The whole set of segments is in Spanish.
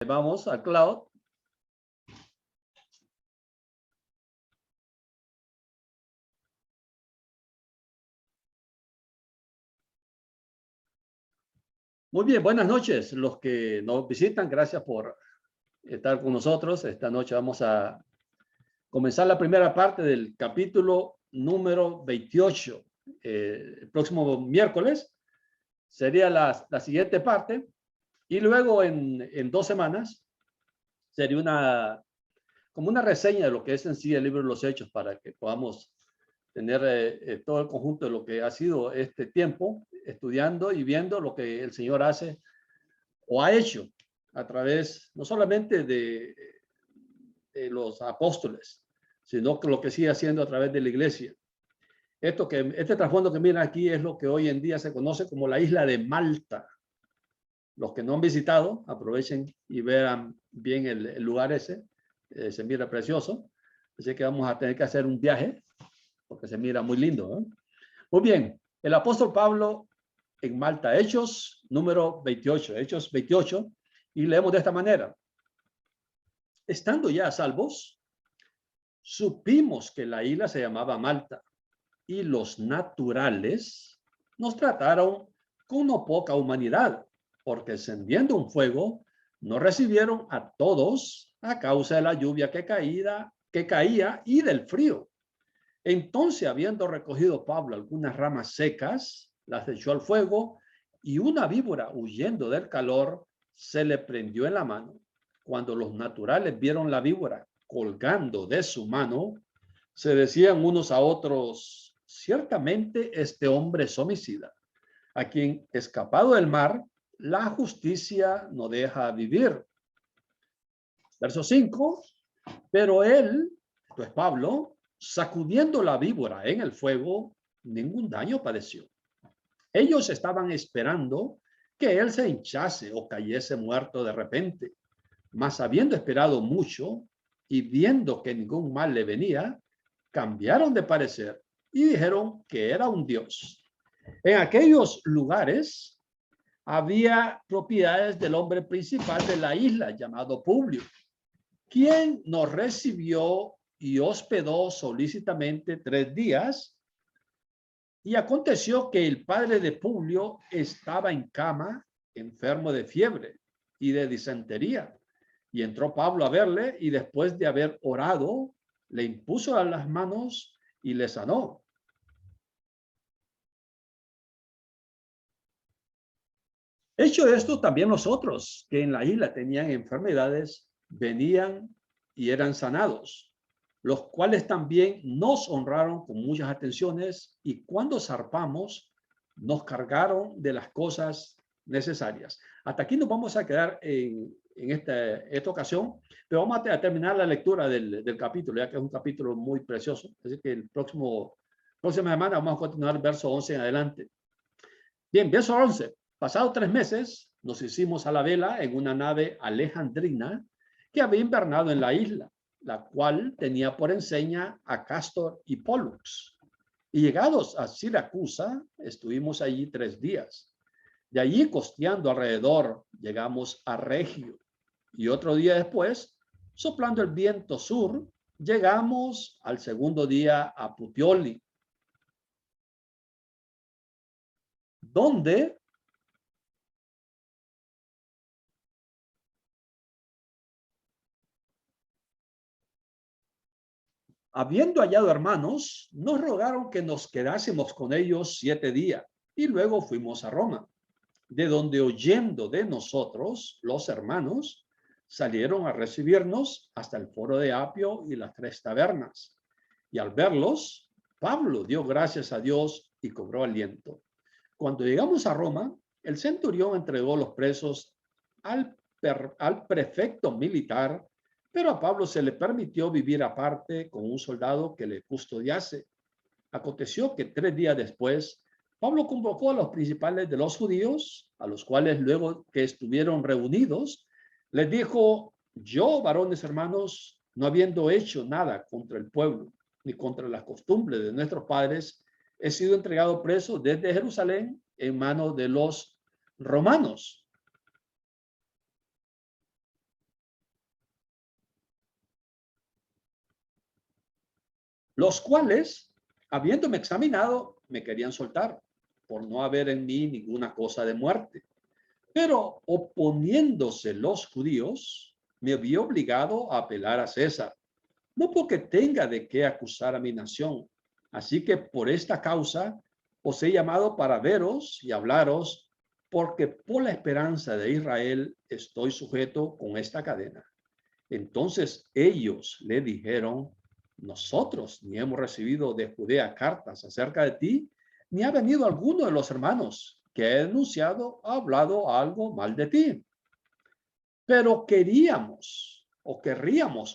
Vamos a Cloud. Muy bien, buenas noches. Los que nos visitan, gracias por estar con nosotros. Esta noche vamos a comenzar la primera parte del capítulo número 28. El próximo miércoles sería la siguiente parte. Y luego en 2 semanas sería como una reseña de lo que es en sí el libro de los Hechos, para que podamos tener todo el conjunto de lo que ha sido este tiempo estudiando y viendo lo que el Señor hace o ha hecho a través no solamente de los apóstoles, sino que lo que sigue haciendo a través de la iglesia. Este trasfondo que miran aquí es lo que hoy en día se conoce como la isla de Malta. Los que no han visitado, aprovechen y vean bien el lugar ese. Se mira precioso. Así que vamos a tener que hacer un viaje porque se mira muy lindo, ¿eh? Muy bien, el apóstol Pablo en Malta, Hechos número 28, Hechos 28, y leemos de esta manera. Estando ya salvos, supimos que la isla se llamaba Malta, y los naturales nos trataron con no poca humanidad, porque encendiendo un fuego, nos recibieron a todos a causa de la lluvia que caía y del frío. Entonces, habiendo recogido Pablo algunas ramas secas, las echó al fuego, y una víbora, huyendo del calor, se le prendió en la mano. Cuando los naturales vieron la víbora colgando de su mano, se decían unos a otros: ciertamente este hombre es homicida, a quien, escapado del mar, la justicia no deja vivir. Verso 5. Pero él, esto es Pablo, sacudiendo la víbora en el fuego, ningún daño padeció. Ellos estaban esperando que él se hinchase o cayese muerto de repente, mas habiendo esperado mucho y viendo que ningún mal le venía, cambiaron de parecer y dijeron que era un dios. En aquellos lugares había propiedades del hombre principal de la isla, llamado Publio, quien nos recibió y hospedó solícitamente 3 días. Y aconteció que el padre de Publio estaba en cama, enfermo de fiebre y de disentería. Y entró Pablo a verle, y después de haber orado, le impuso las manos y le sanó. Hecho esto, también nosotros, que en la isla tenían enfermedades, venían y eran sanados, los cuales también nos honraron con muchas atenciones, y cuando zarpamos, nos cargaron de las cosas necesarias. Hasta aquí nos vamos a quedar en esta ocasión, pero vamos a terminar la lectura del capítulo, ya que es un capítulo muy precioso. Así que próxima semana vamos a continuar el verso 11 en adelante. Bien, verso 11. Pasados 3 meses, nos hicimos a la vela en una nave alejandrina que había invernado en la isla, la cual tenía por enseña a Cástor y Pólux. Y llegados a Siracusa, estuvimos allí 3 días. De allí, costeando alrededor, llegamos a Regio. Y otro día después, soplando el viento sur, llegamos al segundo día a Puteoli, donde habiendo hallado hermanos, nos rogaron que nos quedásemos con ellos 7 días, y luego fuimos a Roma, de donde, oyendo de nosotros, los hermanos salieron a recibirnos hasta el foro de Apio y las 3 tabernas. Y al verlos, Pablo dio gracias a Dios y cobró aliento. Cuando llegamos a Roma, el centurión entregó los presos al prefecto militar, pero a Pablo se le permitió vivir aparte con un soldado que le custodiase. Aconteció que 3 días después, Pablo convocó a los principales de los judíos, a los cuales, luego que estuvieron reunidos, les dijo: yo, varones hermanos, no habiendo hecho nada contra el pueblo ni contra las costumbres de nuestros padres, he sido entregado preso desde Jerusalén en manos de los romanos. los cuales, habiéndome examinado, me querían soltar por no haber en mí ninguna cosa de muerte. Pero oponiéndose los judíos, me vi obligado a apelar a César, no porque tenga de qué acusar a mi nación. Así que por esta causa os he llamado para veros y hablaros, porque por la esperanza de Israel estoy sujeto con esta cadena. Entonces ellos le dijeron: nosotros ni hemos recibido de Judea cartas acerca de ti, ni ha venido alguno de los hermanos que ha denunciado, ha hablado algo mal de ti. Pero querríamos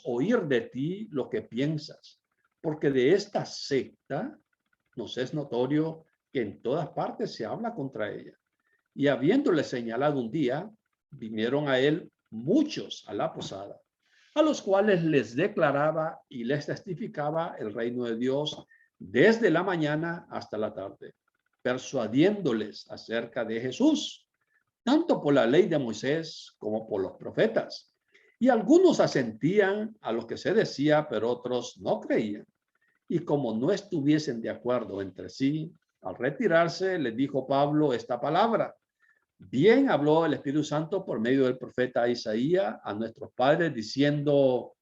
oír de ti lo que piensas, porque de esta secta nos es notorio que en todas partes se habla contra ella. Y habiéndole señalado un día, vinieron a él muchos a la posada, a los cuales les declaraba y les testificaba el reino de Dios desde la mañana hasta la tarde, persuadiéndoles acerca de Jesús, tanto por la ley de Moisés como por los profetas. Y algunos asentían a lo que se decía, pero otros no creían. Y como no estuviesen de acuerdo entre sí, al retirarse, les dijo Pablo esta palabra: bien habló el Espíritu Santo por medio del profeta Isaías a nuestros padres, diciendo: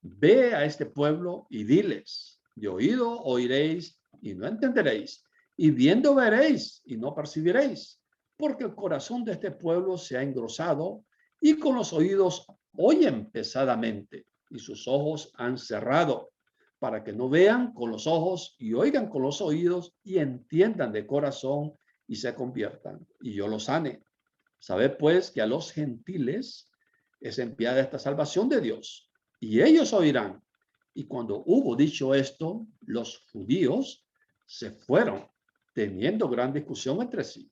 ve a este pueblo y diles, de oído oiréis y no entenderéis, y viendo veréis y no percibiréis, porque el corazón de este pueblo se ha engrosado y con los oídos oyen pesadamente y sus ojos han cerrado, para que no vean con los ojos y oigan con los oídos y entiendan de corazón y se conviertan, y yo los sane. Sabed pues que a los gentiles es enviada esta salvación de Dios, y ellos oirán. Y cuando hubo dicho esto, los judíos se fueron, teniendo gran discusión entre sí.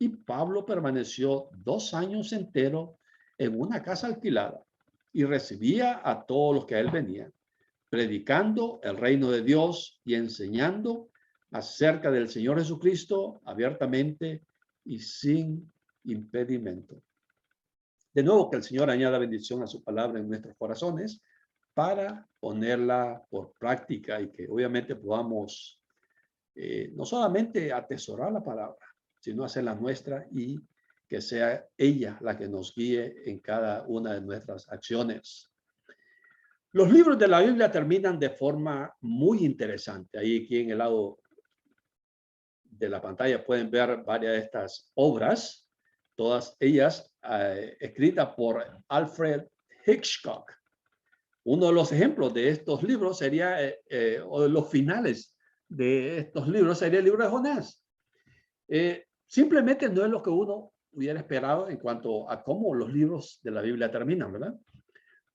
Y Pablo permaneció 2 años enteros en una casa alquilada y recibía a todos los que a él venían, predicando el reino de Dios y enseñando acerca del Señor Jesucristo abiertamente y sin impedimento. De nuevo, que el Señor añada bendición a su palabra en nuestros corazones para ponerla por práctica y que obviamente podamos no solamente atesorar la palabra, sino hacerla nuestra y que sea ella la que nos guíe en cada una de nuestras acciones. Los libros de la Biblia terminan de forma muy interesante. Ahí aquí en el lado de la pantalla pueden ver varias de estas obras, todas ellas escritas por Alfred Hitchcock. Uno de los ejemplos de estos libros sería, o de los finales de estos libros, sería el libro de Jonás. Simplemente no es lo que uno hubiera esperado en cuanto a cómo los libros de la Biblia terminan, ¿verdad?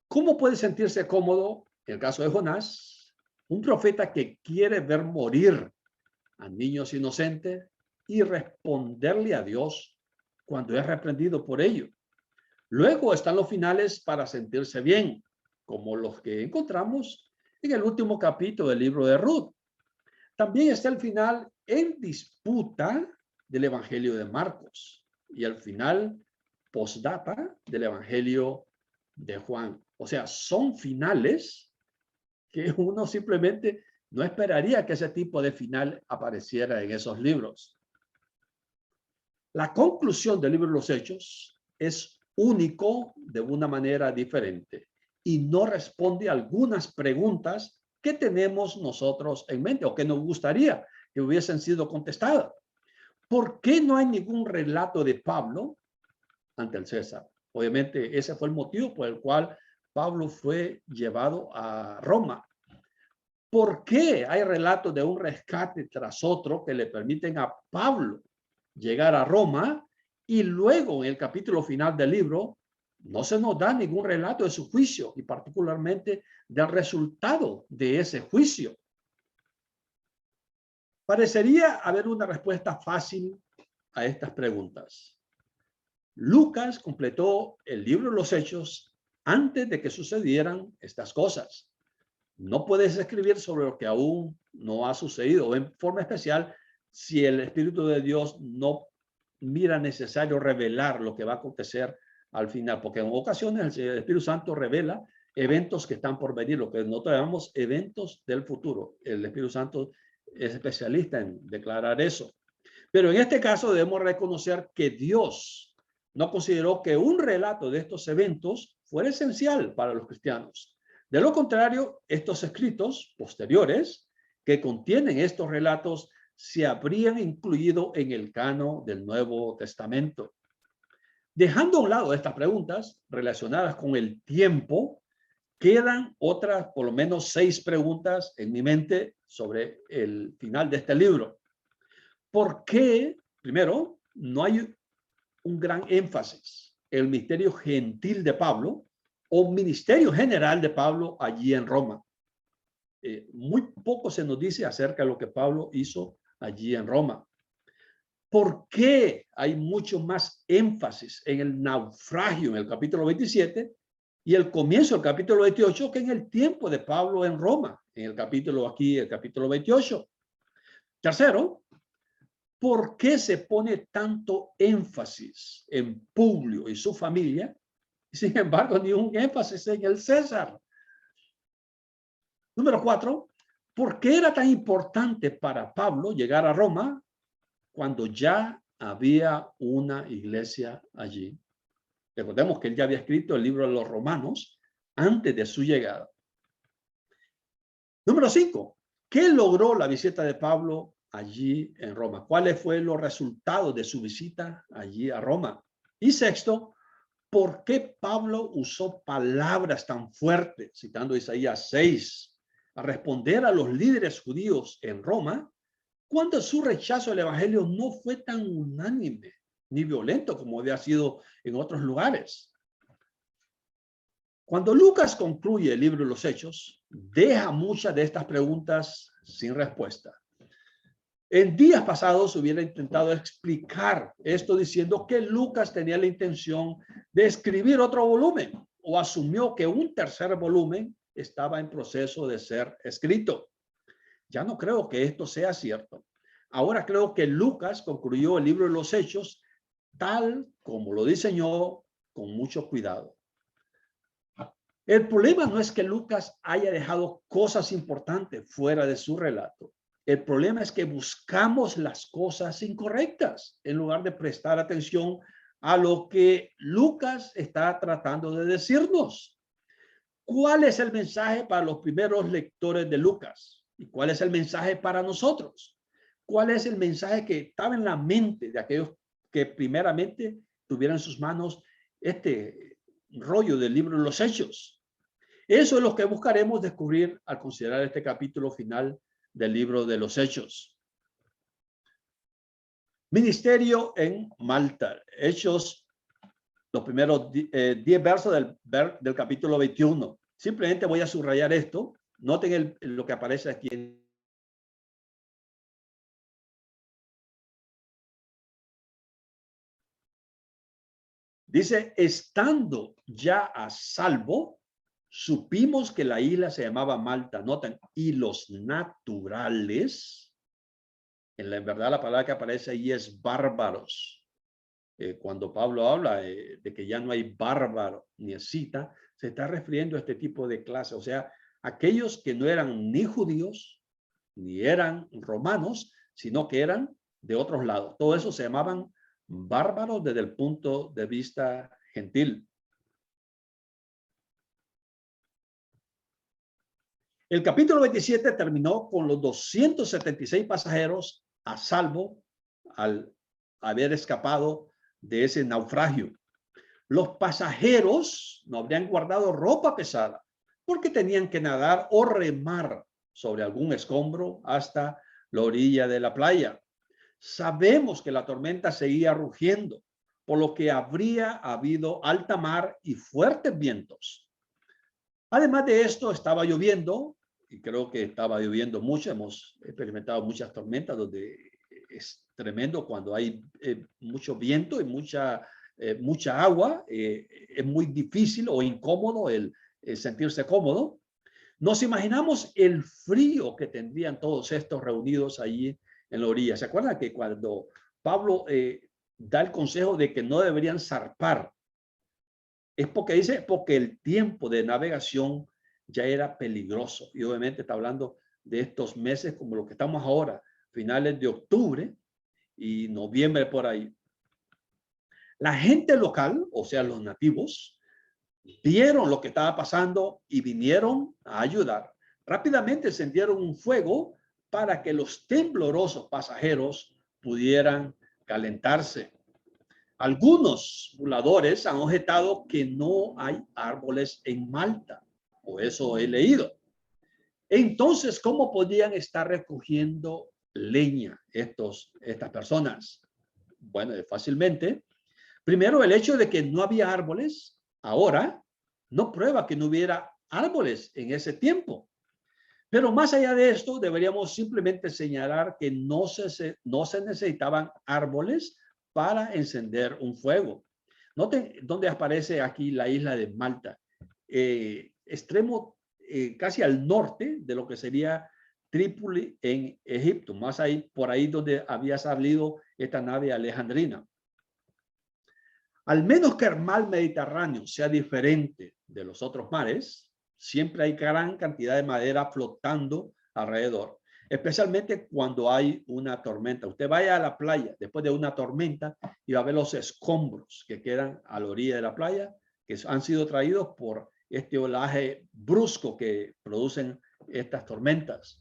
¿Cómo puede sentirse cómodo, en el caso de Jonás, un profeta que quiere ver morir a niños inocentes y responderle a Dios cuando es reprendido por ello? Luego están los finales para sentirse bien, como los que encontramos en el último capítulo del libro de Ruth. También está el final en disputa del Evangelio de Marcos y el final postdata del Evangelio de Juan. O sea, son finales que uno simplemente no esperaría que ese tipo de final apareciera en esos libros. La conclusión del libro de los Hechos es único de una manera diferente y no responde a algunas preguntas que tenemos nosotros en mente o que nos gustaría que hubiesen sido contestadas. ¿Por qué no hay ningún relato de Pablo ante el César? Obviamente ese fue el motivo por el cual Pablo fue llevado a Roma. ¿Por qué hay relatos de un rescate tras otro que le permiten a Pablo llegar a Roma y luego en el capítulo final del libro no se nos da ningún relato de su juicio y particularmente del resultado de ese juicio? Parecería haber una respuesta fácil a estas preguntas. Lucas completó el libro de los Hechos antes de que sucedieran estas cosas. No puedes escribir sobre lo que aún no ha sucedido, o en forma especial si el Espíritu de Dios no mira necesario revelar lo que va a acontecer al final, porque en ocasiones el Espíritu Santo revela eventos que están por venir, lo que nosotros llamamos eventos del futuro. El Espíritu Santo es especialista en declarar eso. Pero en este caso debemos reconocer que Dios no consideró que un relato de estos eventos fuera esencial para los cristianos. De lo contrario, estos escritos posteriores que contienen estos relatos se habrían incluido en el canon del Nuevo Testamento. Dejando a un lado estas preguntas relacionadas con el tiempo, quedan otras, por lo menos 6 preguntas en mi mente sobre el final de este libro. ¿Por qué, primero, no hay un gran énfasis en el ministerio gentil de Pablo o ministerio general de Pablo allí en Roma? Muy poco se nos dice acerca de lo que Pablo hizo allí en Roma. ¿Por qué hay mucho más énfasis en el naufragio en el capítulo 27 y el comienzo del capítulo 28 que en el tiempo de Pablo en Roma, en el capítulo 28? Tercero, ¿por qué se pone tanto énfasis en Publio y su familia? Sin embargo, ni un énfasis en el César. Número 4, ¿por qué era tan importante para Pablo llegar a Roma cuando ya había una iglesia allí? Recordemos que él ya había escrito el libro de los Romanos antes de su llegada. Número 5, ¿qué logró la visita de Pablo allí en Roma? ¿Cuáles fueron los resultados de su visita allí a Roma? Y sexto, ¿por qué Pablo usó palabras tan fuertes, citando Isaías 6, a responder a los líderes judíos en Roma, cuando su rechazo al evangelio no fue tan unánime ni violento como había sido en otros lugares? Cuando Lucas concluye el libro de los Hechos, deja muchas de estas preguntas sin respuesta. En días pasados hubiera intentado explicar esto diciendo que Lucas tenía la intención de escribir otro volumen o asumió que un tercer volumen estaba en proceso de ser escrito. Ya no creo que esto sea cierto. Ahora creo que Lucas concluyó el libro de los Hechos tal como lo diseñó, con mucho cuidado. El problema no es que Lucas haya dejado cosas importantes fuera de su relato. El problema es que buscamos las cosas incorrectas en lugar de prestar atención a lo que Lucas está tratando de decirnos. ¿Cuál es el mensaje para los primeros lectores de Lucas? ¿Y cuál es el mensaje para nosotros? ¿Cuál es el mensaje que estaba en la mente de aquellos que primeramente tuvieran en sus manos este rollo del libro de los Hechos? Eso es lo que buscaremos descubrir al considerar este capítulo final del libro de los Hechos. Ministerio en Malta. Hechos, los primeros 10 versos del capítulo 21. Simplemente voy a subrayar esto. Noten lo que aparece aquí. Dice, estando ya a salvo, supimos que la isla se llamaba Malta. Noten, y los naturales, en verdad la palabra que aparece ahí es bárbaros. Cuando Pablo habla de que ya no hay bárbaro ni escita, se está refiriendo a este tipo de clase. O sea, aquellos que no eran ni judíos, ni eran romanos, sino que eran de otros lados. Todo eso se llamaban bárbaros desde el punto de vista gentil. El capítulo 27 terminó con los 276 pasajeros a salvo al haber escapado de ese naufragio. Los pasajeros no habrían guardado ropa pesada porque tenían que nadar o remar sobre algún escombro hasta la orilla de la playa. Sabemos que la tormenta seguía rugiendo, por lo que habría habido alta mar y fuertes vientos. Además de esto, estaba lloviendo, y creo que estaba lloviendo mucho. Hemos experimentado muchas tormentas donde es tremendo cuando hay mucho viento y mucha agua. Es muy difícil o incómodo el sentirse cómodo. Nos imaginamos el frío que tendrían todos estos reunidos allí en la orilla. ¿Se acuerdan que cuando Pablo da el consejo de que no deberían zarpar Es porque dice, porque el tiempo de navegación ya era peligroso. Y obviamente está hablando de estos meses como lo que estamos ahora, finales de octubre y noviembre por ahí. La gente local, o sea, los nativos, vieron lo que estaba pasando y vinieron a ayudar. Rápidamente encendieron un fuego para que los temblorosos pasajeros pudieran calentarse. Algunos burladores han objetado que no hay árboles en Malta, o eso he leído. Entonces, ¿cómo podían estar recogiendo leña estas personas? Bueno, fácilmente. Primero, el hecho de que no había árboles ahora no prueba que no hubiera árboles en ese tiempo. Pero más allá de esto, deberíamos simplemente señalar que no se necesitaban árboles para encender un fuego. Noten dónde aparece aquí la isla de Malta, extremo casi al norte de lo que sería Trípoli en Egipto, más ahí, por ahí donde había salido esta nave alejandrina. Al menos que el mar Mediterráneo sea diferente de los otros mares, siempre hay gran cantidad de madera flotando alrededor, especialmente cuando hay una tormenta. Usted vaya a la playa después de una tormenta y va a ver los escombros que quedan a la orilla de la playa, que han sido traídos por este olaje brusco que producen estas tormentas.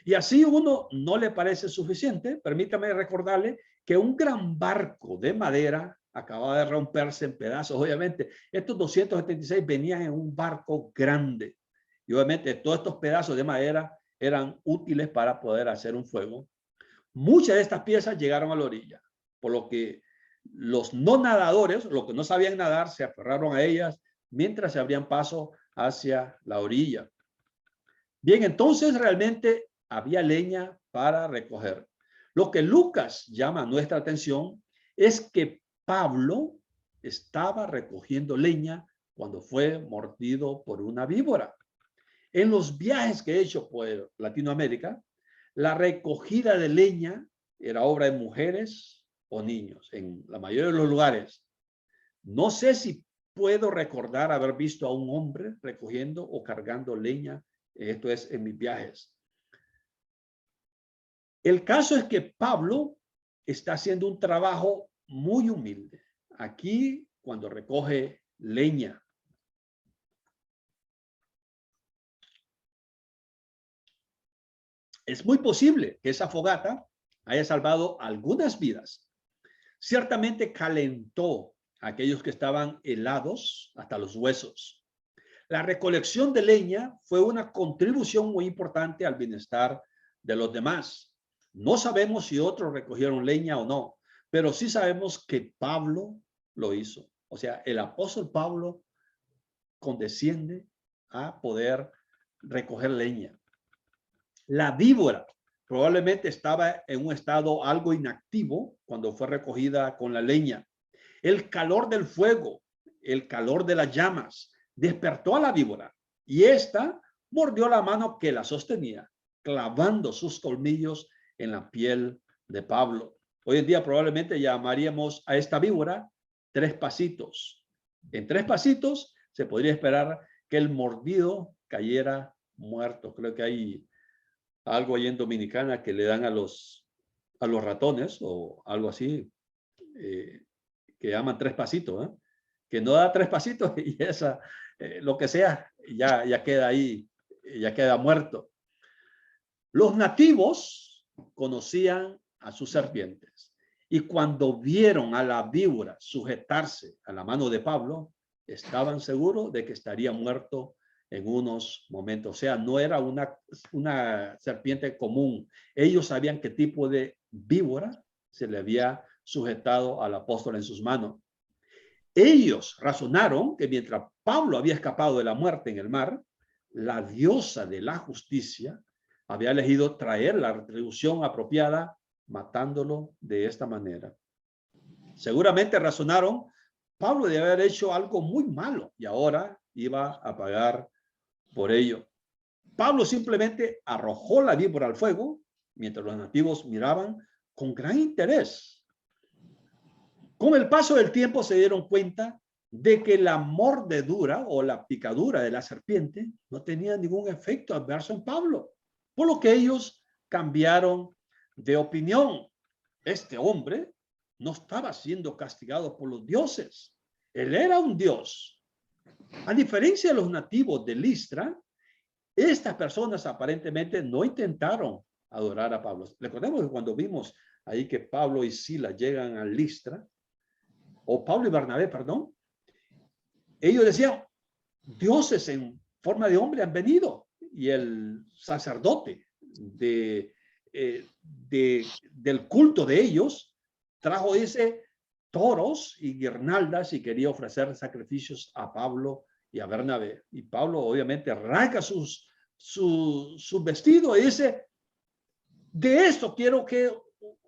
Y así uno no le parece suficiente. Permítame recordarle que un gran barco de madera acaba de romperse en pedazos. Obviamente, estos 276 venían en un barco grande. Y obviamente todos estos pedazos de madera eran útiles para poder hacer un fuego. Muchas de estas piezas llegaron a la orilla, por lo que los no nadadores, los que no sabían nadar, se aferraron a ellas mientras se abrían paso hacia la orilla. Bien, entonces realmente había leña para recoger. Lo que Lucas llama nuestra atención es que Pablo estaba recogiendo leña cuando fue mordido por una víbora. En los viajes que he hecho por Latinoamérica, la recogida de leña era obra de mujeres o niños en la mayoría de los lugares. No sé si puedo recordar haber visto a un hombre recogiendo o cargando leña. Esto es en mis viajes. El caso es que Pablo está haciendo un trabajo muy humilde. Aquí, cuando recoge leña, es muy posible que esa fogata haya salvado algunas vidas. Ciertamente calentó a aquellos que estaban helados hasta los huesos. La recolección de leña fue una contribución muy importante al bienestar de los demás. No sabemos si otros recogieron leña o no, pero sí sabemos que Pablo lo hizo. O sea, el apóstol Pablo condesciende a poder recoger leña. La víbora probablemente estaba en un estado algo inactivo cuando fue recogida con la leña. El calor del fuego, el calor de las llamas, despertó a la víbora y ésta mordió la mano que la sostenía, clavando sus colmillos en la piel de Pablo. Hoy en día probablemente llamaríamos a esta víbora tres pasitos. En tres pasitos se podría esperar que el mordido cayera muerto. Creo que hay algo ahí en Dominicana que le dan a los ratones o algo así, que llaman tres pasitos, ¿eh? Que no da tres pasitos y esa, lo que sea, ya queda ahí, ya queda muerto. Los nativos conocían a sus serpientes y cuando vieron a la víbora sujetarse a la mano de Pablo, estaban seguros de que estaría muerto en unos momentos. O sea, no era una serpiente común. Ellos sabían qué tipo de víbora se le había sujetado al apóstol en sus manos. Ellos razonaron que mientras Pablo había escapado de la muerte en el mar, la diosa de la justicia había elegido traer la retribución apropiada matándolo de esta manera. Seguramente razonaron, Pablo debe haber hecho algo muy malo y ahora iba a pagar por ello. Pablo simplemente arrojó la víbora al fuego mientras los nativos miraban con gran interés. Con el paso del tiempo se dieron cuenta de que la mordedura o la picadura de la serpiente no tenía ningún efecto adverso en Pablo, por lo que ellos cambiaron de opinión. Este hombre no estaba siendo castigado por los dioses. Él era un dios. A diferencia de los nativos de Listra, estas personas aparentemente no intentaron adorar a Pablo. Recordemos que cuando vimos ahí que Pablo y Silas llegan a Listra, o Pablo y Bernabé, perdón, ellos decían, dioses en forma de hombre han venido. Y el sacerdote del culto de ellos trajo toros y guirnaldas y quería ofrecer sacrificios a Pablo y a Bernabé. Y Pablo obviamente rasga su vestido y dice, de esto quiero que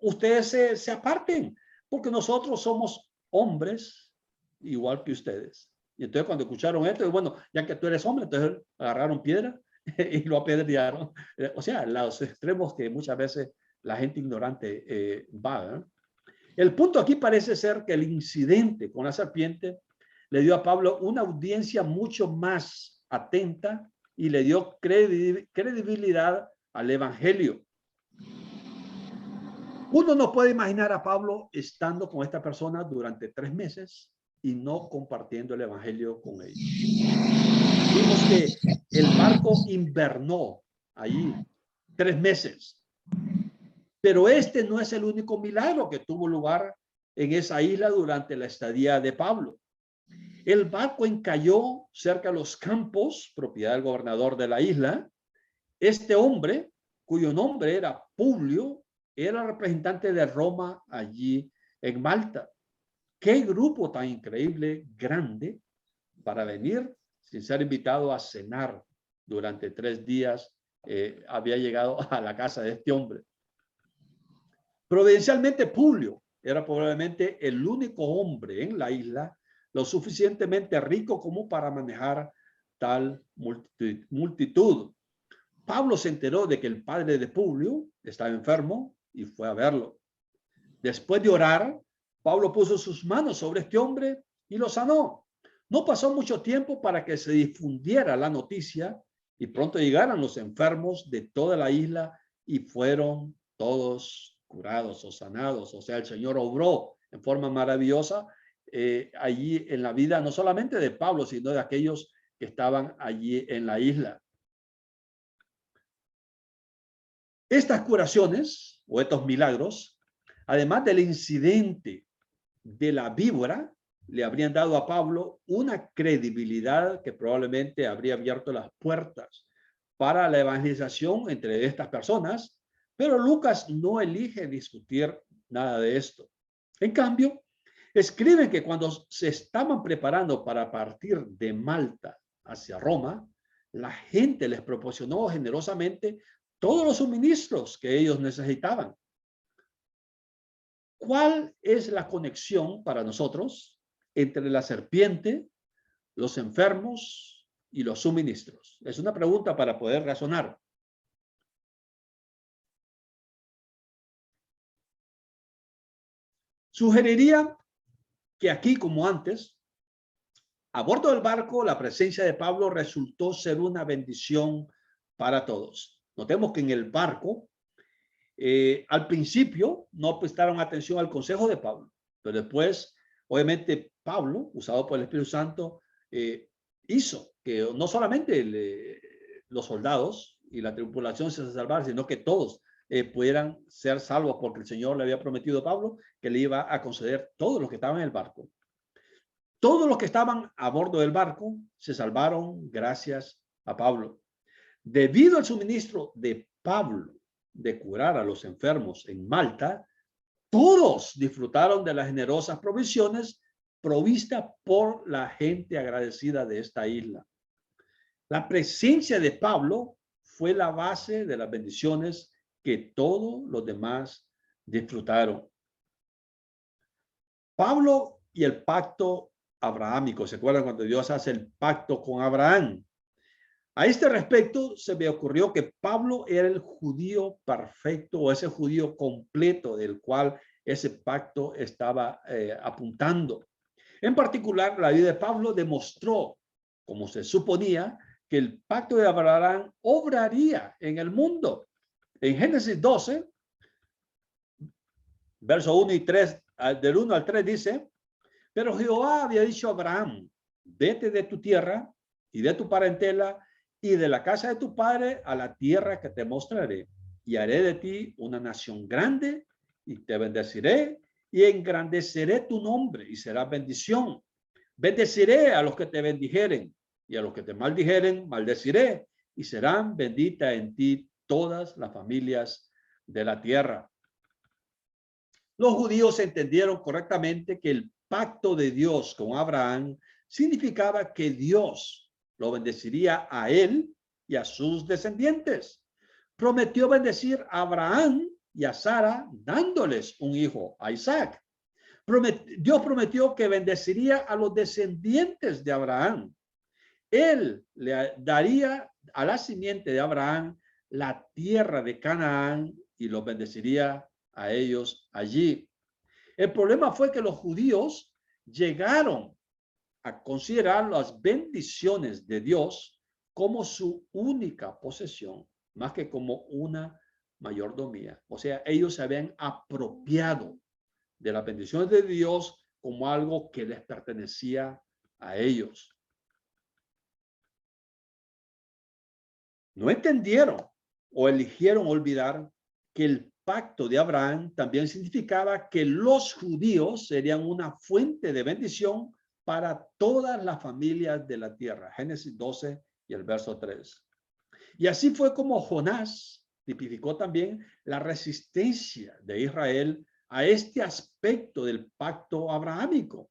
ustedes se aparten, porque nosotros somos hombres igual que ustedes. Y entonces cuando escucharon esto, bueno, ya que tú eres hombre, entonces agarraron piedra y lo apedrearon. O sea, los extremos que muchas veces la gente ignorante va, ¿eh? El punto aquí parece ser que el incidente con la serpiente le dio a Pablo una audiencia mucho más atenta y le dio credibilidad al evangelio. Uno no puede imaginar a Pablo estando con esta persona durante 3 meses y no compartiendo el evangelio con ellos. Vimos que el barco invernó allí 3 meses. Pero este no es el único milagro que tuvo lugar en esa isla durante la estadía de Pablo. El barco encalló cerca de los campos, propiedad del gobernador de la isla. Este hombre, cuyo nombre era Publio, era representante de Roma allí en Malta. Qué grupo tan increíble, grande, para venir sin ser invitado a cenar durante 3 días. Había llegado a la casa de este hombre. Providencialmente, Publio era probablemente el único hombre en la isla lo suficientemente rico como para manejar tal multitud. Pablo se enteró de que el padre de Publio estaba enfermo y fue a verlo. Después de orar, Pablo puso sus manos sobre este hombre y lo sanó. No pasó mucho tiempo para que se difundiera la noticia y pronto llegaron los enfermos de toda la isla y fueron todos curados o sanados. O sea, el Señor obró en forma maravillosa allí en la vida, no solamente de Pablo, sino de aquellos que estaban allí en la isla. Estas curaciones o estos milagros, además del incidente de la víbora, le habrían dado a Pablo una credibilidad que probablemente habría abierto las puertas para la evangelización entre estas personas, pero Lucas no elige discutir nada de esto. En cambio, escriben que cuando se estaban preparando para partir de Malta hacia Roma, la gente les proporcionó generosamente todos los suministros que ellos necesitaban. ¿Cuál es la conexión para nosotros entre la serpiente, los enfermos y los suministros? Es una pregunta para poder razonar. Sugeriría que aquí, como antes, a bordo del barco, la presencia de Pablo resultó ser una bendición para todos. Notemos que en el barco, al principio no prestaron atención al consejo de Pablo, pero después, obviamente, Pablo, usado por el Espíritu Santo, hizo que no solamente los soldados y la tripulación se salvaran, sino que todos pudieran ser salvos, porque el Señor le había prometido a Pablo que le iba a conceder todos los que estaban en el barco. Todos los que estaban a bordo del barco se salvaron gracias a Pablo. Debido al suministro de Pablo de curar a los enfermos en Malta, todos disfrutaron de las generosas provisiones provistas por la gente agradecida de esta isla. La presencia de Pablo fue la base de las bendiciones que todos los demás disfrutaron. Pablo y el pacto abrahámico. ¿Se acuerdan cuando Dios hace el pacto con Abraham? A este respecto, se me ocurrió que Pablo era el judío perfecto o ese judío completo del cual ese pacto estaba apuntando. En particular, la vida de Pablo demostró, como se suponía, que el pacto de Abraham obraría en el mundo. En Génesis 12, verso 1 y 3, del 1 al 3 dice, pero Jehová había dicho a Abraham, vete de tu tierra y de tu parentela y de la casa de tu padre a la tierra que te mostraré, y haré de ti una nación grande y te bendeciré y engrandeceré tu nombre y será bendición. Bendeciré a los que te bendijeren y a los que te maldijeren, maldeciré y serán benditas en ti todas las familias de la tierra. Los judíos entendieron correctamente que el pacto de Dios con Abraham significaba que Dios lo bendeciría a él y a sus descendientes. Prometió bendecir a Abraham y a Sara dándoles un hijo, a Isaac. Dios prometió que bendeciría a los descendientes de Abraham. Él le daría a la simiente de Abraham la tierra de Canaán y los bendeciría a ellos allí. El problema fue que los judíos llegaron a considerar las bendiciones de Dios como su única posesión, más que como una mayordomía. O sea, ellos se habían apropiado de las bendiciones de Dios como algo que les pertenecía a ellos. No entendieron o eligieron olvidar que el pacto de Abraham también significaba que los judíos serían una fuente de bendición para todas las familias de la tierra. Génesis 12 y el verso 3. Y así fue como Jonás tipificó también la resistencia de Israel a este aspecto del pacto abrahámico.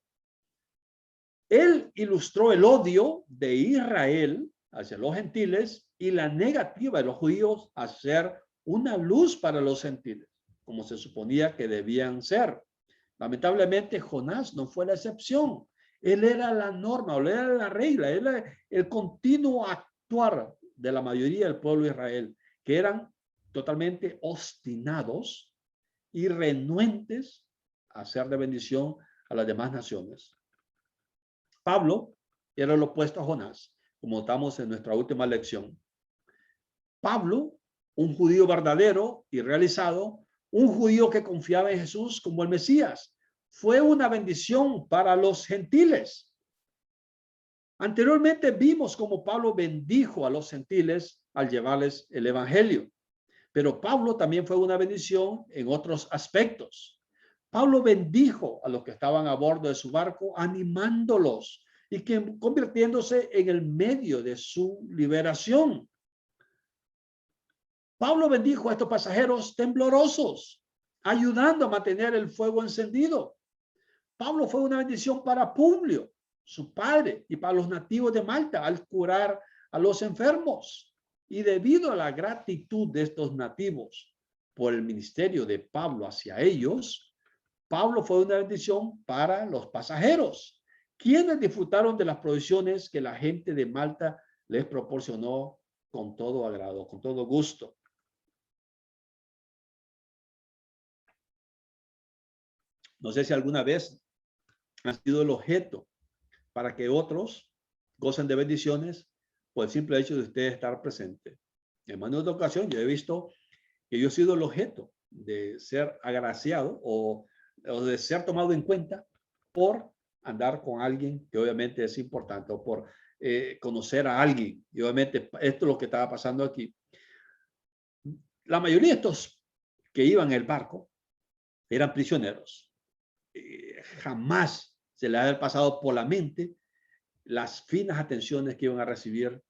Él ilustró el odio de Israel hacia los gentiles y la negativa de los judíos a ser una luz para los gentiles, como se suponía que debían ser. Lamentablemente, Jonás no fue la excepción. Él era la norma, él era la regla, él era el continuo actuar de la mayoría del pueblo de Israel, que eran totalmente obstinados y renuentes a hacer de bendición a las demás naciones. Pablo era lo opuesto a Jonás, como notamos en nuestra última lección. Pablo, un judío verdadero y realizado, un judío que confiaba en Jesús como el Mesías, fue una bendición para los gentiles. Anteriormente vimos cómo Pablo bendijo a los gentiles al llevarles el evangelio, pero Pablo también fue una bendición en otros aspectos. Pablo bendijo a los que estaban a bordo de su barco, animándolos y que convirtiéndose en el medio de su liberación. Pablo bendijo a estos pasajeros temblorosos, ayudando a mantener el fuego encendido. Pablo fue una bendición para Publio, su padre, y para los nativos de Malta al curar a los enfermos. Y debido a la gratitud de estos nativos por el ministerio de Pablo hacia ellos, Pablo fue una bendición para los pasajeros, quienes disfrutaron de las provisiones que la gente de Malta les proporcionó con todo agrado, con todo gusto. No sé si alguna vez han sido el objeto para que otros gocen de bendiciones por el simple hecho de usted estar presente. En más de otra ocasión yo he visto que yo he sido el objeto de ser agraciado o de ser tomado en cuenta por andar con alguien que obviamente es importante o por conocer a alguien. Y obviamente esto es lo que estaba pasando aquí. La mayoría de estos que iban en el barco eran prisioneros. Jamás se les había pasado por la mente las finas atenciones que iban a recibir,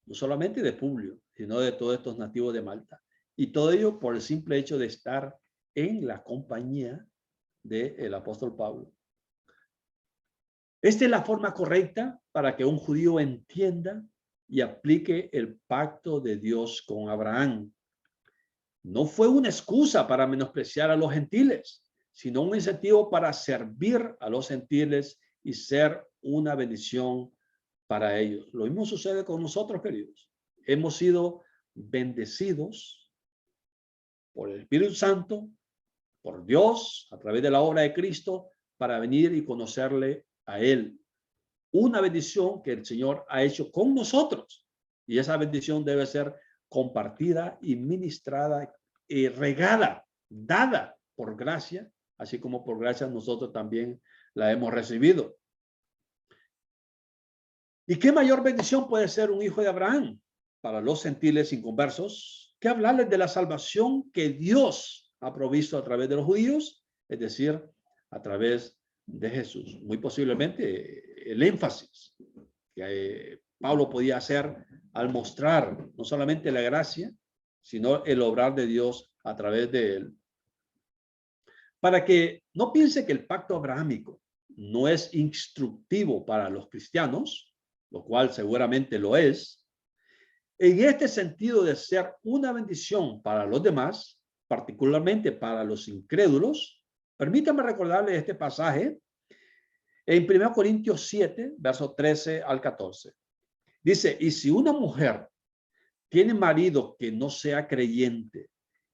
no solamente de Publio, sino de todos estos nativos de Malta. Y todo ello por el simple hecho de estar en la compañía del apóstol Pablo. Esta es la forma correcta para que un judío entienda y aplique el pacto de Dios con Abraham. No fue una excusa para menospreciar a los gentiles, sino un incentivo para servir a los gentiles y ser una bendición para ellos. Lo mismo sucede con nosotros, queridos. Hemos sido bendecidos por el Espíritu Santo, por Dios, a través de la obra de Cristo, para venir y conocerle a Él una bendición que el Señor ha hecho con nosotros. Y esa bendición debe ser compartida y ministrada y regada, dada por gracia, así como por gracia nosotros también la hemos recibido. ¿Y qué mayor bendición puede ser un hijo de Abraham para los gentiles inconversos que hablarles de la salvación que Dios ha provisto a través de los judíos, es decir, a través de Jesús? Muy posiblemente el énfasis que Pablo podía hacer al mostrar no solamente la gracia, sino el obrar de Dios a través de él. Para que no piense que el pacto abrahámico no es instructivo para los cristianos, lo cual seguramente lo es, en este sentido de ser una bendición para los demás, particularmente para los incrédulos, permítame recordarle este pasaje en 1 Corintios 7, versos 13 al 14. Dice, y si una mujer tiene marido que no sea creyente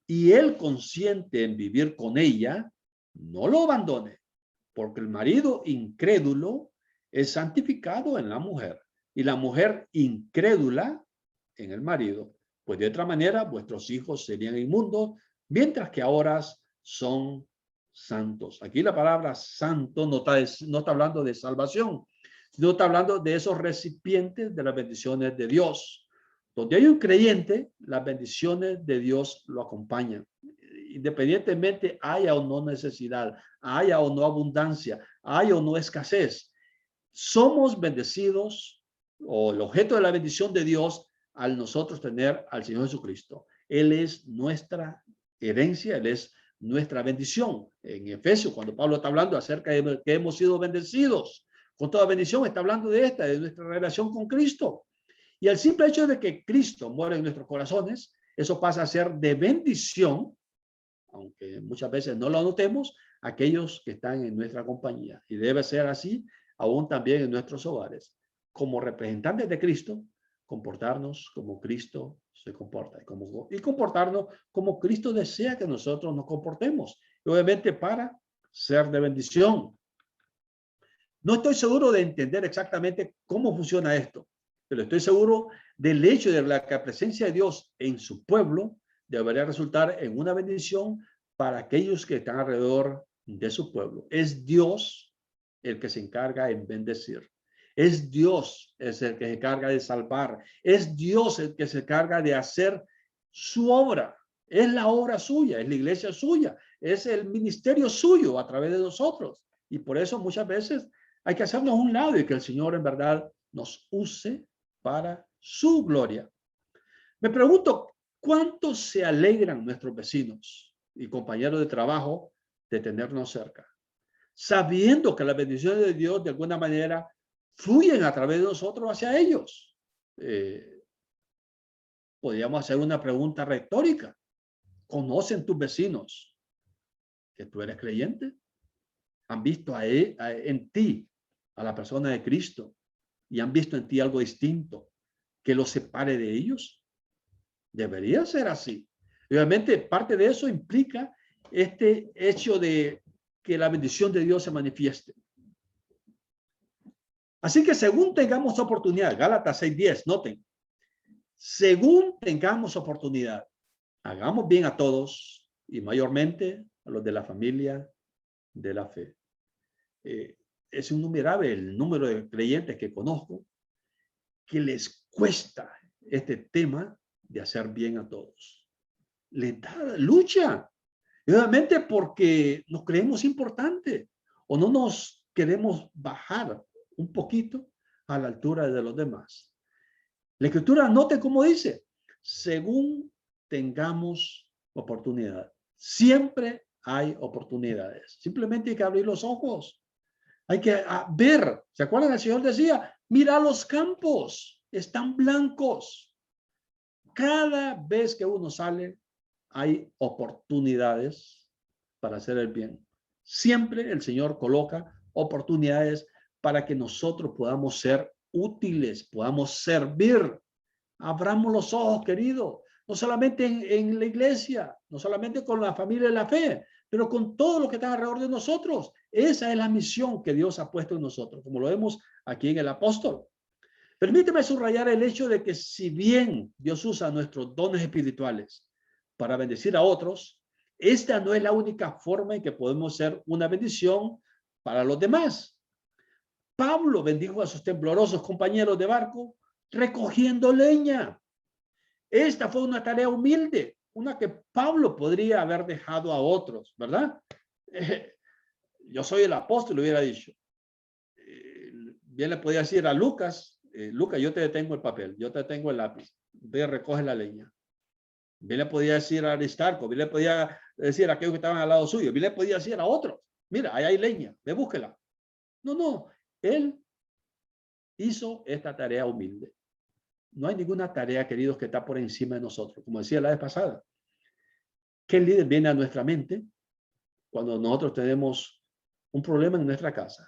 y él consiente en vivir con ella, no lo abandone, porque el marido incrédulo es santificado en la mujer y la mujer incrédula en el marido, pues de otra manera vuestros hijos serían inmundos, mientras que ahora son santos. Aquí la palabra santo no está hablando de salvación, sino está hablando de esos recipientes de las bendiciones de Dios. Donde hay un creyente, las bendiciones de Dios lo acompañan. Independientemente haya o no necesidad, haya o no abundancia, haya o no escasez, somos bendecidos, o el objeto de la bendición de Dios al nosotros tener al Señor Jesucristo. Él es nuestra herencia, Él es nuestra bendición. En Efesios, cuando Pablo está hablando acerca de que hemos sido bendecidos con toda bendición, está hablando de esta, de nuestra relación con Cristo. Y el simple hecho de que Cristo muere en nuestros corazones, eso pasa a ser de bendición, aunque muchas veces no lo notemos, a aquellos que están en nuestra compañía. Y debe ser así aún también en nuestros hogares. Como representantes de Cristo, comportarnos como Cristo se comporta y comportarnos como Cristo desea que nosotros nos comportemos. Y obviamente para ser de bendición. No estoy seguro de entender exactamente cómo funciona esto, pero estoy seguro del hecho de la presencia de Dios en su pueblo debería resultar en una bendición para aquellos que están alrededor de su pueblo. Es Dios el que se encarga en bendecir. Es Dios el que se encarga de salvar. Es Dios el que se encarga de hacer su obra. Es la obra suya, es la iglesia suya, es el ministerio suyo a través de nosotros. Y por eso muchas veces hay que hacernos a un lado y que el Señor en verdad nos use para su gloria. Me pregunto, ¿cuántos se alegran nuestros vecinos y compañeros de trabajo de tenernos cerca? Sabiendo que las bendiciones de Dios de alguna manera fluyen a través de nosotros hacia ellos. Podríamos hacer una pregunta retórica. ¿Conocen tus vecinos que tú eres creyente? ¿Han visto en ti a la persona de Cristo y han visto en ti algo distinto que los separe de ellos? Debería ser así. Obviamente, parte de eso implica este hecho de que la bendición de Dios se manifieste. Así que según tengamos oportunidad, Gálatas 6:10, noten, según tengamos oportunidad, hagamos bien a todos y mayormente a los de la familia de la fe. Es innumerable el número de creyentes que conozco que les cuesta este tema de hacer bien a todos. Les da lucha. Y obviamente porque nos creemos importantes o no nos queremos bajar un poquito a la altura de los demás. La Escritura, note cómo dice, según tengamos oportunidad. Siempre hay oportunidades. Simplemente hay que abrir los ojos. Hay que ver. ¿Se acuerdan? El Señor decía, mira los campos, están blancos. Cada vez que uno sale, hay oportunidades para hacer el bien. Siempre el Señor coloca oportunidades para que nosotros podamos ser útiles, podamos servir. Abramos los ojos, querido, no solamente en la iglesia, no solamente con la familia de la fe, pero con todo lo que está alrededor de nosotros. Esa es la misión que Dios ha puesto en nosotros, como lo vemos aquí en el apóstol. Permíteme subrayar el hecho de que si bien Dios usa nuestros dones espirituales para bendecir a otros, esta no es la única forma en que podemos ser una bendición para los demás. Pablo bendijo a sus temblorosos compañeros de barco recogiendo leña. Esta fue una tarea humilde, una que Pablo podría haber dejado a otros, ¿verdad? Yo soy el apóstol, le hubiera dicho. Bien le podía decir a Lucas, Lucas, yo te detengo el papel, yo te detengo el lápiz, ve, recoge la leña. Bien le podía decir a Aristarco, bien le podía decir a aquellos que estaban al lado suyo, bien le podía decir a otros, mira, ahí hay leña, ve, búsquela. No, él hizo esta tarea humilde. No hay ninguna tarea, queridos, que está por encima de nosotros. Como decía la vez pasada, ¿qué líder viene a nuestra mente cuando nosotros tenemos un problema en nuestra casa?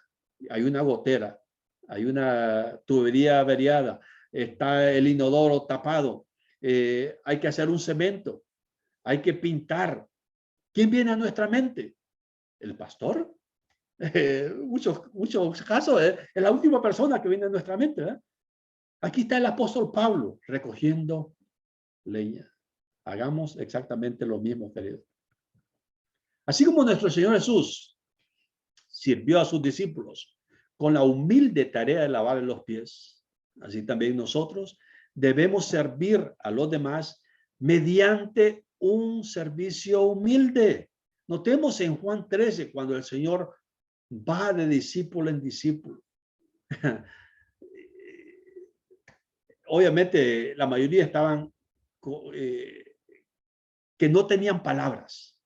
Hay una gotera, hay una tubería averiada, está el inodoro tapado, hay que hacer un cemento, hay que pintar. ¿Quién viene a nuestra mente? ¿El pastor? Muchos casos es la última persona que viene a nuestra mente, ¿eh? Aquí está el apóstol Pablo recogiendo leña. Hagamos exactamente lo mismo, queridos. Así como nuestro Señor Jesús sirvió a sus discípulos con la humilde tarea de lavarles los pies, así también nosotros debemos servir a los demás mediante un servicio humilde. Notemos en Juan 13, cuando el Señor va de discípulo en discípulo. Obviamente, la mayoría estaban que no tenían palabras.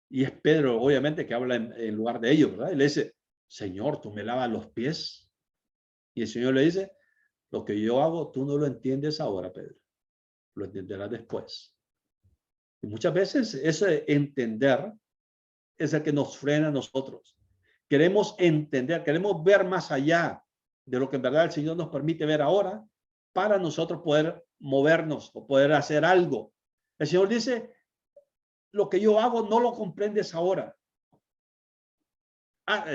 Y es Pedro, obviamente, que habla en lugar de ellos, ¿verdad? Y le dice, Señor, ¿tú me lavas los pies? Y el Señor le dice, lo que yo hago, tú no lo entiendes ahora, Pedro. Lo entenderás después. Y muchas veces ese entender es el que nos frena a nosotros. Queremos entender, queremos ver más allá de lo que en verdad el Señor nos permite ver ahora para nosotros poder movernos o poder hacer algo. El Señor dice, lo que yo hago no lo comprendes ahora.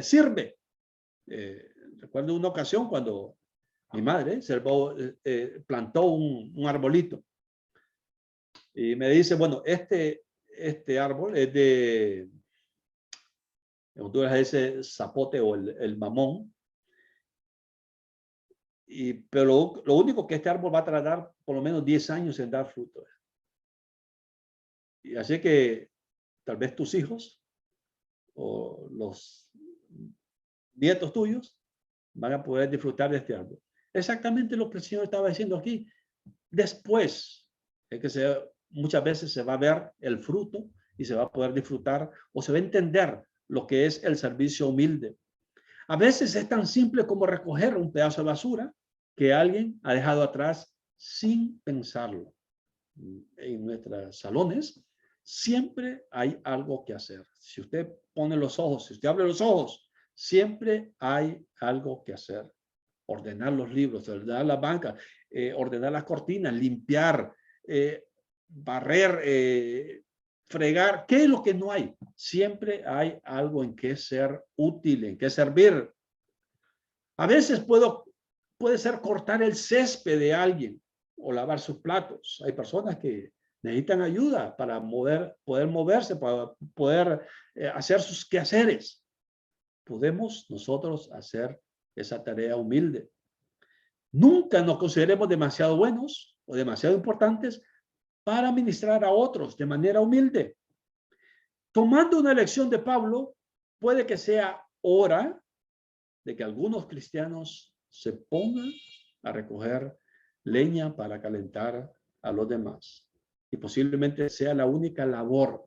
Sirve. Recuerdo una ocasión cuando mi madre plantó un arbolito y me dice, bueno, este árbol es de, en Honduras ese zapote o el mamón, pero lo único que este árbol va a tardar por lo menos 10 años en dar frutos. Y así que tal vez tus hijos o los nietos tuyos van a poder disfrutar de este árbol. Exactamente lo que el Señor estaba diciendo aquí. Después es que muchas veces se va a ver el fruto y se va a poder disfrutar o se va a entender lo que es el servicio humilde. A veces es tan simple como recoger un pedazo de basura que alguien ha dejado atrás sin pensarlo. En nuestros salones siempre hay algo que hacer. Si usted pone los ojos, si usted abre los ojos, siempre hay algo que hacer. Ordenar los libros, ordenar las bancas, ordenar las cortinas, limpiar, barrer, fregar. ¿Qué es lo que no hay? Siempre hay algo en que ser útil, en que servir. A veces puede ser cortar el césped de alguien o lavar sus platos. Hay personas que necesitan ayuda para poder moverse, para poder hacer sus quehaceres. Podemos nosotros hacer esa tarea humilde. Nunca nos consideremos demasiado buenos o demasiado importantes para ministrar a otros de manera humilde. Tomando una lección de Pablo, puede que sea hora de que algunos cristianos se pongan a recoger leña para calentar a los demás. Y posiblemente sea la única labor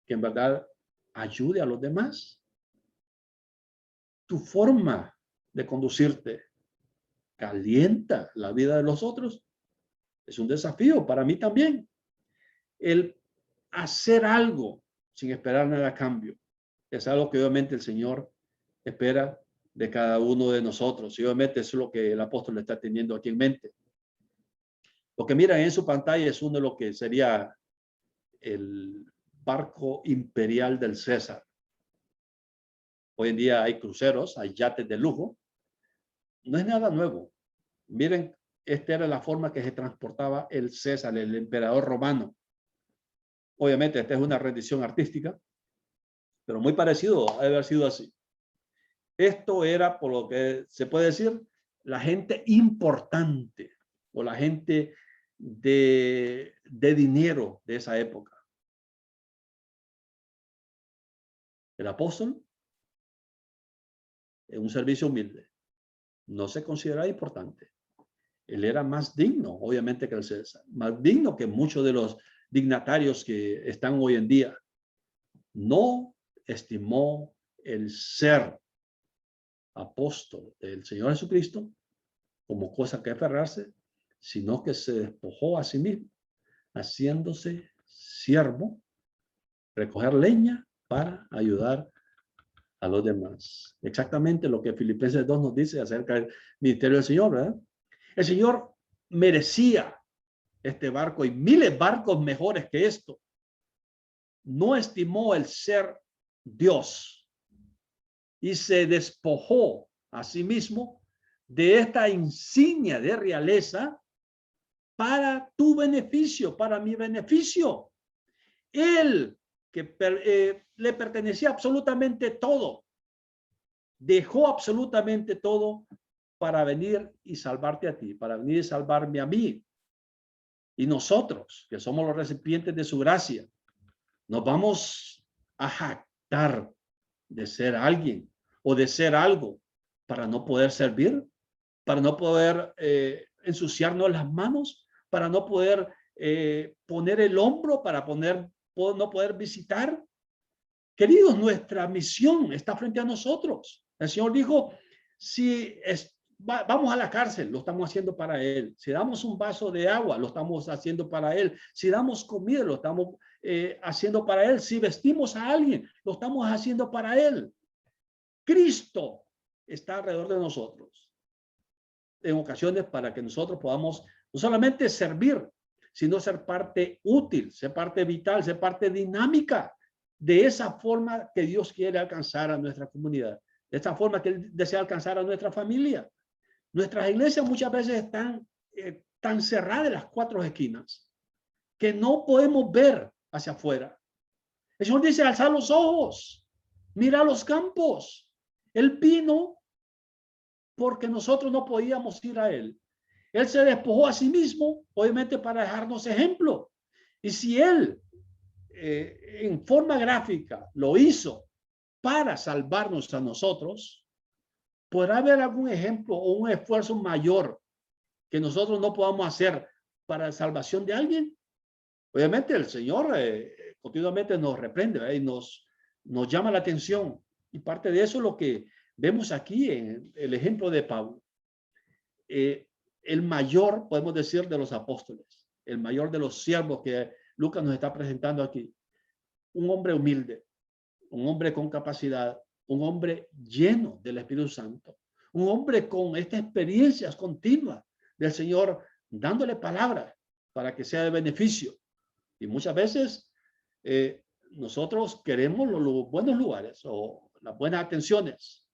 que en verdad ayude a los demás. Tu forma de conducirte calienta la vida de los otros. Es un desafío para mí también. El hacer algo sin esperar nada a cambio es algo que obviamente el Señor espera de cada uno de nosotros. Y obviamente eso es lo que el apóstol está teniendo aquí en mente. Lo que miran en su pantalla es uno de lo que sería el barco imperial del César. Hoy en día hay cruceros, hay yates de lujo. No es nada nuevo. Miren, esta era la forma que se transportaba el César, el emperador romano. Obviamente, esta es una rendición artística, pero muy parecido a haber sido así. Esto era, por lo que se puede decir, la gente importante o la gente de dinero de esa época. El apóstol, en un servicio humilde, no se consideraba importante. Él era más digno, obviamente, que el César, más digno que muchos de los dignatarios que están hoy en día. No estimó el ser apóstol del Señor Jesucristo como cosa que aferrarse, sino que se despojó a sí mismo, haciéndose siervo, recoger leña para ayudar a los demás. Exactamente lo que Filipenses 2 nos dice acerca del ministerio del Señor, ¿verdad? El Señor merecía este barco y miles de barcos mejores que esto. No estimó el ser Dios y se despojó a sí mismo de esta insignia de realeza para tu beneficio, para mi beneficio. Él, que le pertenecía absolutamente todo, dejó absolutamente todo para venir y salvarte a ti, para venir y salvarme a mí. Y nosotros, que somos los recipientes de su gracia, nos vamos a jactar de ser alguien o de ser algo para no poder servir, para no poder ensuciarnos las manos, para no poder poner el hombro, para no poder visitar. Queridos, nuestra misión está frente a nosotros. El Señor dijo, si vamos a la cárcel, lo estamos haciendo para Él. Si damos un vaso de agua, lo estamos haciendo para Él. Si damos comida, lo estamos haciendo para Él. Si vestimos a alguien, lo estamos haciendo para Él. Cristo está alrededor de nosotros en ocasiones para que nosotros podamos no solamente servir, sino ser parte útil, ser parte vital, ser parte dinámica de esa forma que Dios quiere alcanzar a nuestra comunidad, de esta forma que Él desea alcanzar a nuestra familia. Nuestras iglesias muchas veces están tan cerradas en las cuatro esquinas que no podemos ver hacia afuera. El Señor dice, alza los ojos, mira los campos. Él vino porque nosotros no podíamos ir a Él. Él se despojó a sí mismo, obviamente para dejarnos ejemplo. Y si Él, en forma gráfica, lo hizo para salvarnos a nosotros, ¿podrá haber algún ejemplo o un esfuerzo mayor que nosotros no podamos hacer para la salvación de alguien? Obviamente el Señor continuamente nos reprende y nos llama la atención. Y parte de eso es lo que vemos aquí en el ejemplo de Pablo. El mayor, podemos decir, de los apóstoles, el mayor de los siervos que Lucas nos está presentando aquí. Un hombre humilde, un hombre con capacidad, un hombre lleno del Espíritu Santo, un hombre con estas experiencias continuas del Señor, dándole palabras para que sea de beneficio. Y muchas veces nosotros queremos los buenos lugares o las buenas atenciones.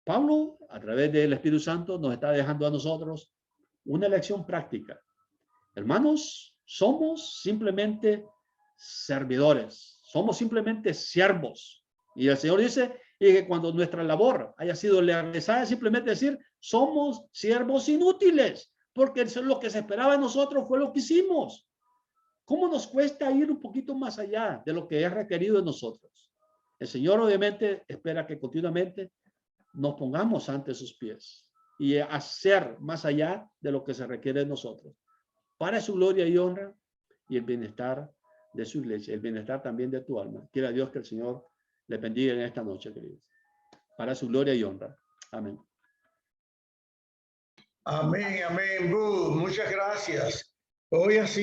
Pablo, a través del Espíritu Santo, nos está dejando a nosotros una lección práctica. Hermanos, somos simplemente servidores, somos simplemente siervos. Y el Señor dice y que cuando nuestra labor haya sido realizada, simplemente decir, somos siervos inútiles, porque eso es lo que se esperaba de nosotros, fue lo que hicimos. ¿Cómo nos cuesta ir un poquito más allá de lo que es requerido de nosotros? El Señor obviamente espera que continuamente nos pongamos ante sus pies y hacer más allá de lo que se requiere de nosotros, para su gloria y honra y el bienestar de su iglesia, el bienestar también de tu alma. Quiera Dios que el Señor le bendiga en esta noche, queridos, para su gloria y honra. Amén. Amén, amén. Muchas gracias. Hoy ha sido